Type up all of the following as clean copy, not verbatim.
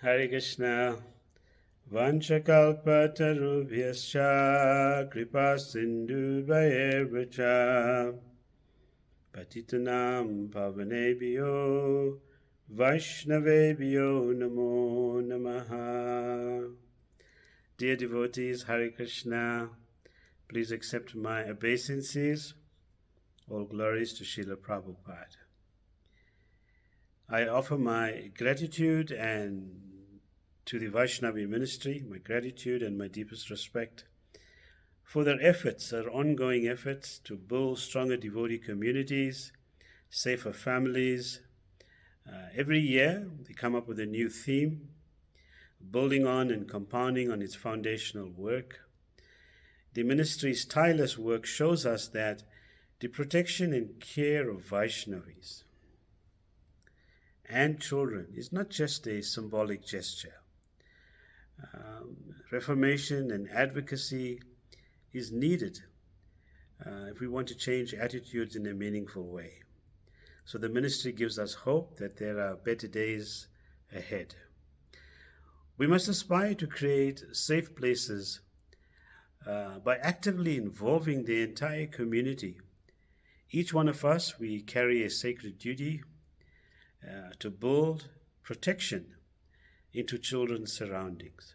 Hare Krishna. Vanchakalpatarubhyascha kripa sindhubhayevvacha patitanam pavanebhyo Vaishnavebhyo namo namaha. Dear devotees, Hare Krishna, please accept my obeisances. All glories to Srila Prabhupada. I offer my gratitude and to the Vaishnavi ministry, my gratitude and my deepest respect for their efforts, their ongoing efforts to build stronger devotee communities, safer families. Every year they come up with a new theme, building on and compounding on its foundational work. The ministry's tireless work shows us that the protection and care of Vaishnavis and children is not just a symbolic gesture. Reformation and advocacy is needed if we want to change attitudes in a meaningful way. So the ministry gives us hope that there are better days ahead. We must aspire to create safe places by actively involving the entire community. Each one of us, we carry a sacred duty to build protection into children's surroundings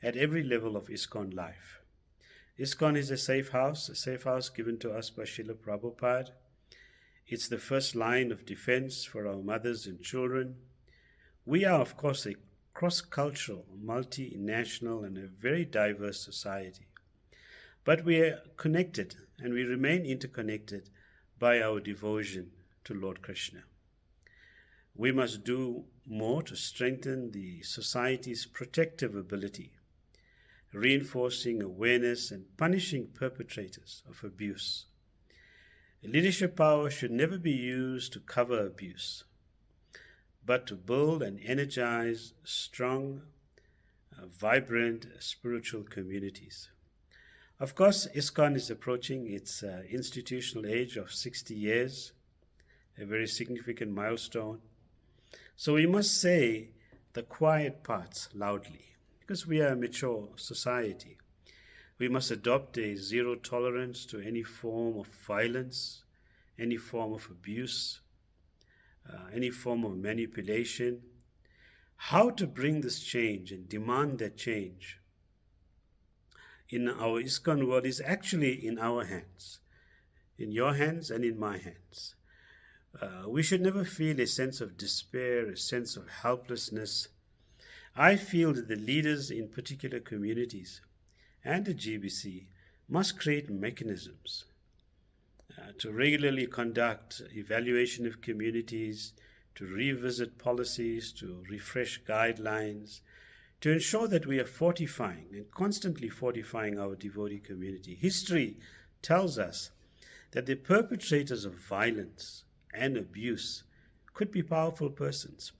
at every level of ISKCON life. ISKCON is a safe house given to us by Srila Prabhupada. It's the first line of defense for our mothers and children. We are, of course, a cross-cultural, multinational, and a very diverse society. But we are connected, and we remain interconnected by our devotion to Lord Krishna. We must do more to strengthen the society's protective ability, reinforcing awareness and punishing perpetrators of abuse. Leadership power should never be used to cover abuse, but to build and energize strong, vibrant spiritual communities. Of course, ISKCON is approaching its institutional age of 60 years, a very significant milestone. So we must say the quiet parts loudly, because we are a mature society. We must adopt a zero tolerance to any form of violence, any form of abuse, any form of manipulation. How to bring this change and demand that change in our ISKCON world is actually in our hands, in your hands and in my hands. We should never feel a sense of despair, a sense of helplessness. I feel that the leaders in particular communities and the GBC must create mechanisms to regularly conduct evaluation of communities, to revisit policies, to refresh guidelines, to ensure that we are fortifying and constantly fortifying our devotee community. History tells us that the perpetrators of violence and abuse could be powerful persons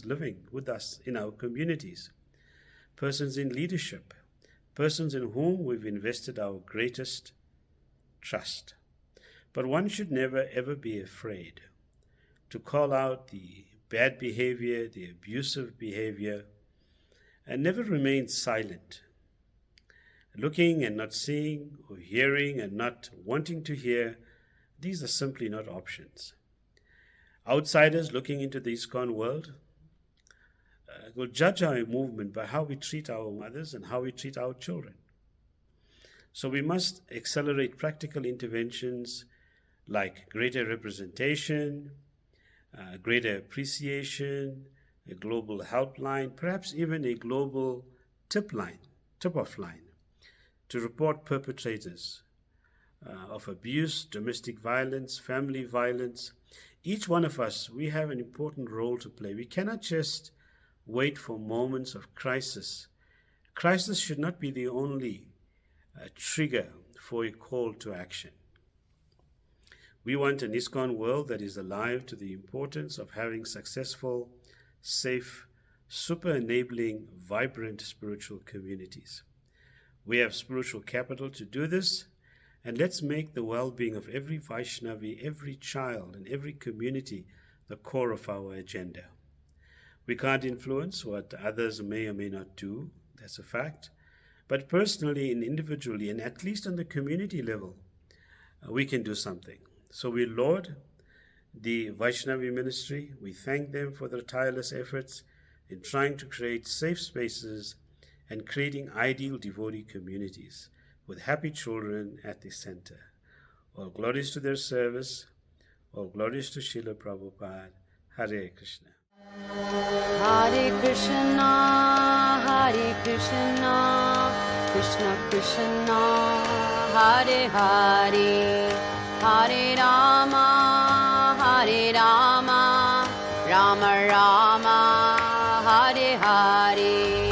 living with us in our communities, persons in leadership, persons in whom we've invested our greatest trust. But one should never ever be afraid to call out the bad behavior, the abusive behavior, and never remain silent, looking and not seeing, or hearing and not wanting to hear. These are simply not options. Outsiders looking into the ISKCON world will judge our movement by how we treat our mothers and how we treat our children. So we must accelerate practical interventions like greater representation, greater appreciation, a global helpline, perhaps even a global tip-off line to report perpetrators of abuse, domestic violence, family violence. Each one of us, we have an important role to play. We cannot just wait for moments of crisis. Crisis should not be the only trigger for a call to action. We want an ISKCON world that is alive to the importance of having successful, safe, super-enabling, vibrant spiritual communities. We have spiritual capital to do this, and let's make the well-being of every Vaishnavi, every child, and every community the core of our agenda. We can't influence what others may or may not do, that's a fact. But personally and individually, and at least on the community level, we can do something. So we laud the Vaishnavi ministry. We thank them for their tireless efforts in trying to create safe spaces and creating ideal devotee communities with happy children at the center. All glories to their service. All glories to Srila Prabhupada. Hare Krishna. Hare Krishna, Hare Krishna, Krishna Krishna, Hare Hare, Hare Rama, Hare Rama, Rama Rama, Hare Hare.